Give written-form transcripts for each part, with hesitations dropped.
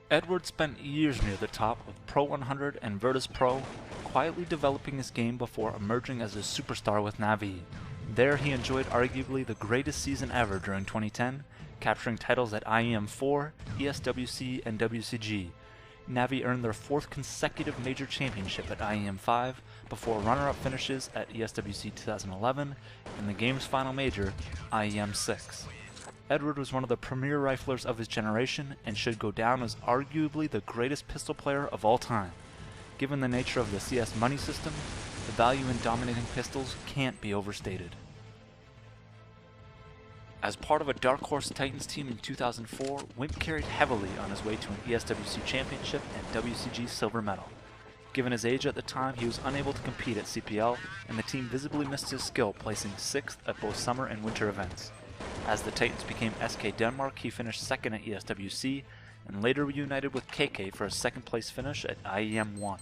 Edward spent years near the top of Pro 100 and Virtus Pro, quietly developing his game before emerging as a superstar with Navi. There he enjoyed arguably the greatest season ever during 2010, capturing titles at IEM4, ESWC, and WCG. Navi earned their fourth consecutive major championship at IEM5 before runner-up finishes at ESWC 2011 and the game's final major, IEM6. Edward was one of the premier riflers of his generation and should go down as arguably the greatest pistol player of all time. Given the nature of the CS money system, the value in dominating pistols can't be overstated. As part of a Dark Horse Titans team in 2004, Wimp carried heavily on his way to an ESWC championship and WCG silver medal. Given his age at the time, he was unable to compete at CPL, and the team visibly missed his skill, placing 6th at both summer and winter events. As the Titans became SK Denmark, he finished 2nd at ESWC, and later reunited with KK for a 2nd place finish at IEM1.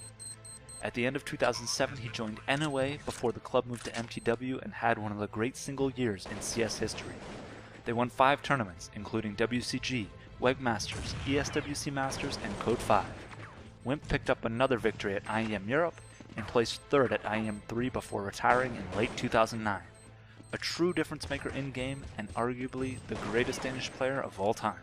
At the end of 2007, he joined NOA before the club moved to MTW and had one of the great single years in CS history. They won 5 tournaments, including WCG, WEG Masters, ESWC Masters, and Code 5. Wimp picked up another victory at IEM Europe and placed 3rd at IEM3 before retiring in late 2009. A true difference maker in-game and arguably the greatest Danish player of all time.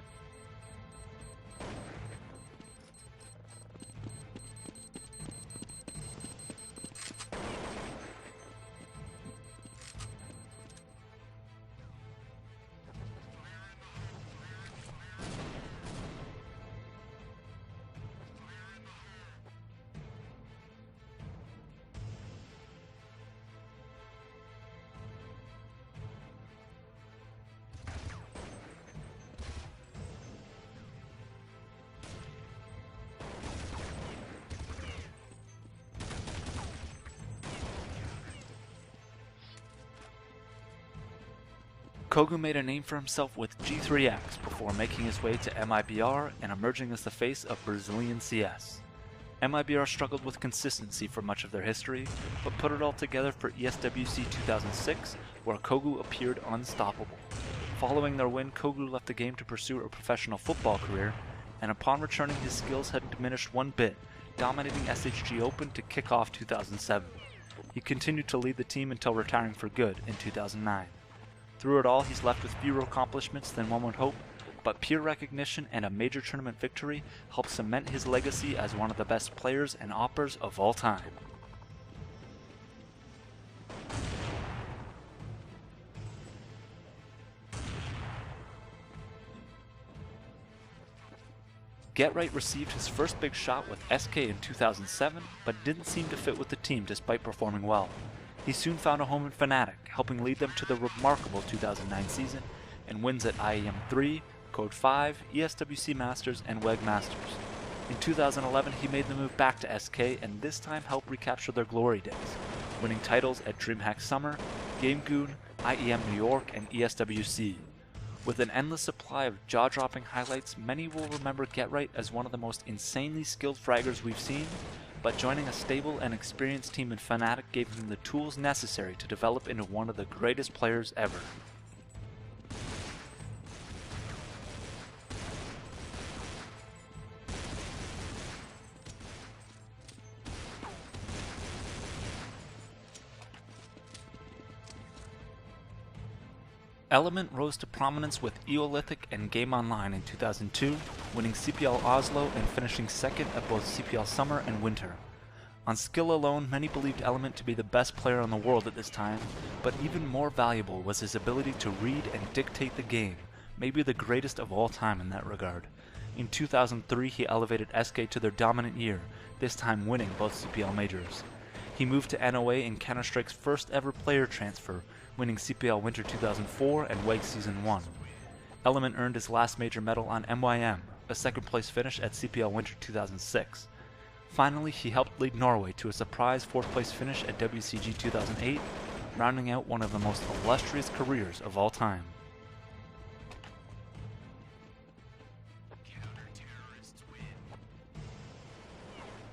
Kogu made a name for himself with G3X before making his way to MIBR and emerging as the face of Brazilian CS. MIBR struggled with consistency for much of their history, but put it all together for ESWC 2006, where Kogu appeared unstoppable. Following their win, Kogu left the game to pursue a professional football career, and upon returning his skills had diminished one bit, dominating SHG Open to kick off 2007. He continued to lead the team until retiring for good in 2009. Through it all, he's left with fewer accomplishments than one would hope, but peer recognition and a major tournament victory help cement his legacy as one of the best players and oppers of all time. Get Right received his first big shot with SK in 2007, but didn't seem to fit with the team despite performing well. He soon found a home in Fnatic, helping lead them to the remarkable 2009 season and wins at IEM3, Code 5, ESWC Masters, and WEG Masters. In 2011, he made the move back to SK and this time helped recapture their glory days, winning titles at DreamHack Summer, GameGoon, IEM New York, and ESWC. With an endless supply of jaw-dropping highlights, many will remember Get Right as one of the most insanely skilled fraggers we've seen, but joining a stable and experienced team in Fnatic gave him the tools necessary to develop into one of the greatest players ever. Element rose to prominence with Eolithic and Game Online in 2002, winning CPL Oslo and finishing 2nd at both CPL Summer and Winter. On skill alone, many believed Element to be the best player in the world at this time, but even more valuable was his ability to read and dictate the game, maybe the greatest of all time in that regard. In 2003, he elevated SK to their dominant year, this time winning both CPL majors. He moved to NOA in Counter-Strike's first ever player transfer, winning CPL Winter 2004 and WEG Season 1. Element earned his last major medal on MYM, a 2nd place finish at CPL Winter 2006. Finally, he helped lead Norway to a surprise 4th place finish at WCG 2008, rounding out one of the most illustrious careers of all time.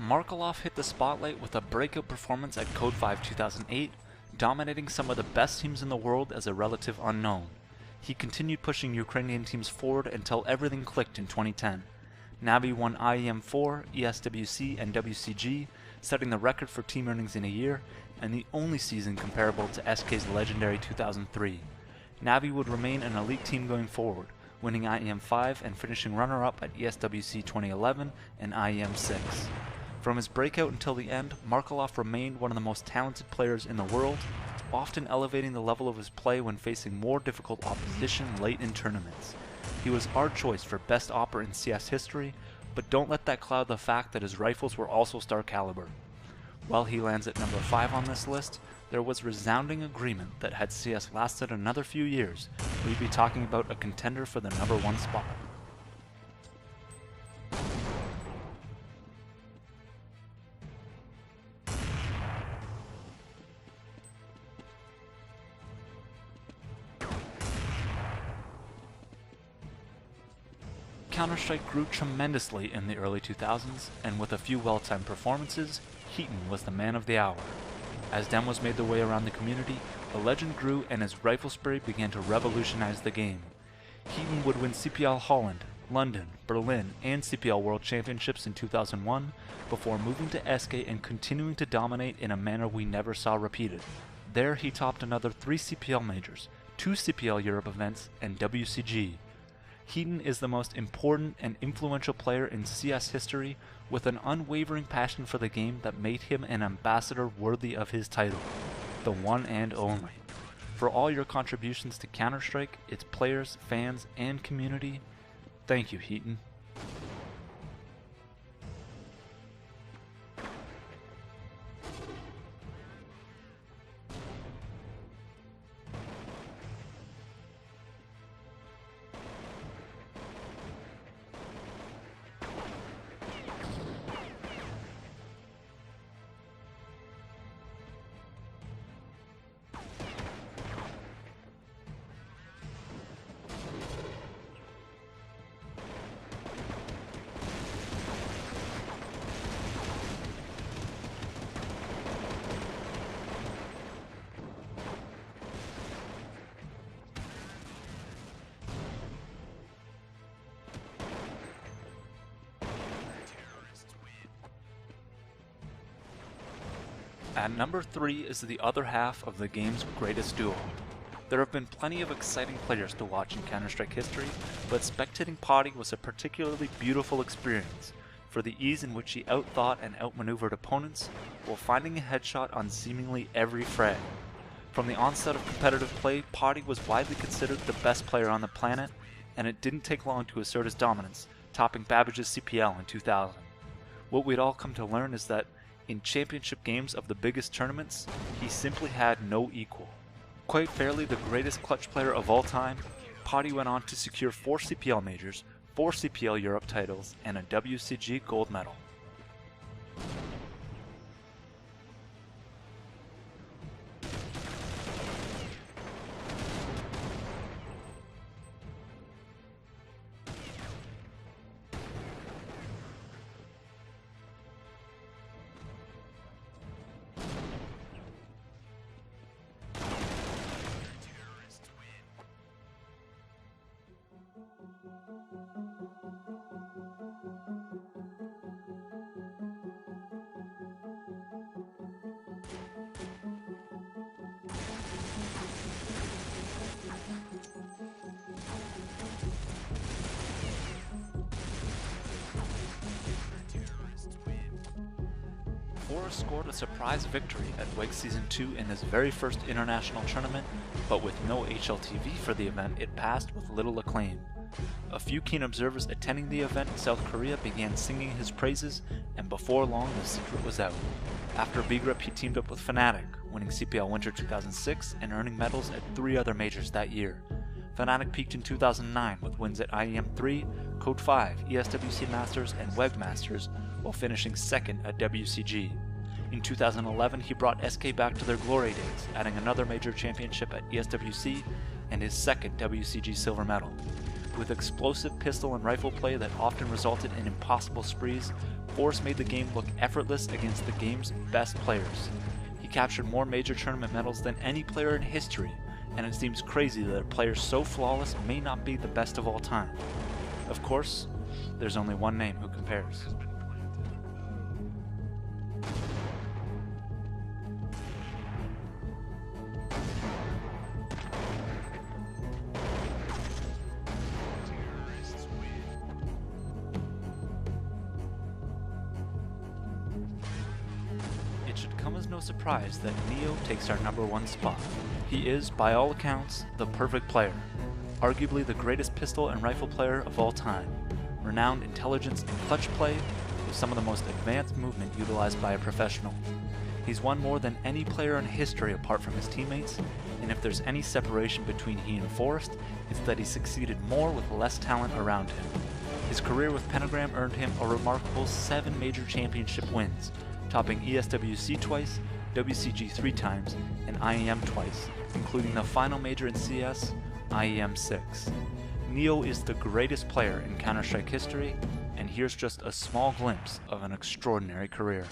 Markelov hit the spotlight with a breakout performance at Code 5 2008, dominating some of the best teams in the world as a relative unknown. He continued pushing Ukrainian teams forward until everything clicked in 2010. Navi won IEM 4, ESWC, and WCG, setting the record for team earnings in a year, and the only season comparable to SK's legendary 2003. Navi would remain an elite team going forward, winning IEM 5 and finishing runner-up at ESWC 2011 and IEM 6. From his breakout until the end, Markelov remained one of the most talented players in the world, often elevating the level of his play when facing more difficult opposition late in tournaments. He was our choice for best opper in CS history, but don't let that cloud the fact that his rifles were also star caliber. While he lands at number 5 on this list, there was resounding agreement that had CS lasted another few years, we'd be talking about a contender for the number 1 spot. Counter-Strike grew tremendously in the early 2000s, and with a few well-timed performances, Heaton was the man of the hour. As demos made their way around the community, a legend grew and his rifle spray began to revolutionize the game. Heaton would win CPL Holland, London, Berlin, and CPL World Championships in 2001, before moving to SK and continuing to dominate in a manner we never saw repeated. There he topped another 3 CPL majors, 2 CPL Europe events, and WCG. Heaton is the most important and influential player in CS history, with an unwavering passion for the game that made him an ambassador worthy of his title, the one and only. For all your contributions to Counter-Strike, its players, fans, and community, thank you, Heaton. At number 3 is the other half of the game's greatest duo. There have been plenty of exciting players to watch in Counter-Strike history, but spectating Potty was a particularly beautiful experience for the ease in which he outthought and outmaneuvered opponents while finding a headshot on seemingly every frag. From the onset of competitive play, Potty was widely considered the best player on the planet, and it didn't take long to assert his dominance, topping Babbage's CPL in 2000. What we'd all come to learn is that in championship games of the biggest tournaments, he simply had no equal. Quite fairly the greatest clutch player of all time, Potty went on to secure 4 CPL majors, 4 CPL Europe titles, and a WCG gold medal. Forrest scored a surprise victory at WEG Season 2 in his very first international tournament, but with no HLTV for the event, it passed with little acclaim. A few keen observers attending the event in South Korea began singing his praises, and before long the secret was out. After B-Grip, he teamed up with Fnatic, winning CPL Winter 2006 and earning medals at 3 other majors that year. Fnatic peaked in 2009 with wins at IEM 3, Code 5, ESWC Masters, and WEG Masters, while finishing second at WCG. In 2011, he brought SK back to their glory days, adding another major championship at ESWC and his second WCG silver medal. With explosive pistol and rifle play that often resulted in impossible sprees, Forrest made the game look effortless against the game's best players. He captured more major tournament medals than any player in history, and it seems crazy that a player so flawless may not be the best of all time. Of course, there's only one name who compares. It should come as no surprise that Neo takes our #1 spot. He is, by all accounts, the perfect player, arguably the greatest pistol and rifle player of all time, renowned intelligence and clutch play, with some of the most advanced movement utilized by a professional. He's won more than any player in history apart from his teammates, and if there's any separation between he and Forrest, it's that he succeeded more with less talent around him. His career with Pentagram earned him a remarkable 7 major championship wins, topping ESWC twice, WCG 3 times, and IEM twice, including the final major in CS, IEM 6. Neo is the greatest player in Counter-Strike history, and here's just a small glimpse of an extraordinary career.